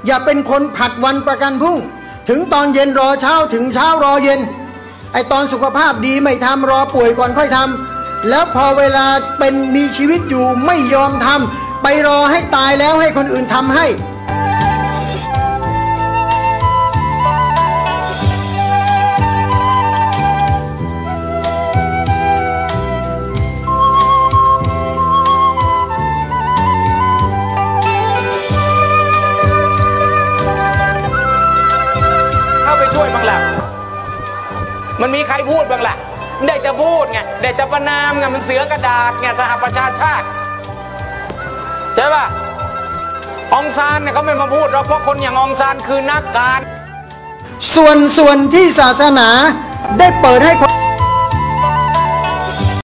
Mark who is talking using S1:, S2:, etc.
S1: อย่าเป็นคนผัดวันประกันพรุ่งถึงตอนเย็นรอเช้าถึงเช้ารอเย็นไอตอนสุขภาพดีไม่ทำรอป่วยก่อนค่อยทำแล้วพอเวลาเป็นมีชีวิตอยู่ไม่ยอมทำไปรอให้ตายแล้วให้คนอื่นทำให้
S2: มันมีใครพูดบ้างล่ะได้จะพูดไงได้จะประนามไงมันเสือกระดาษไงสหประชาชาติใช่ป่ะองซานเนี่ยเขาไม่มาพูดหรอกเพราะคนอย่างองซานคือนักการ
S1: ส่วนที่ศาสนาได้เปิดให้คน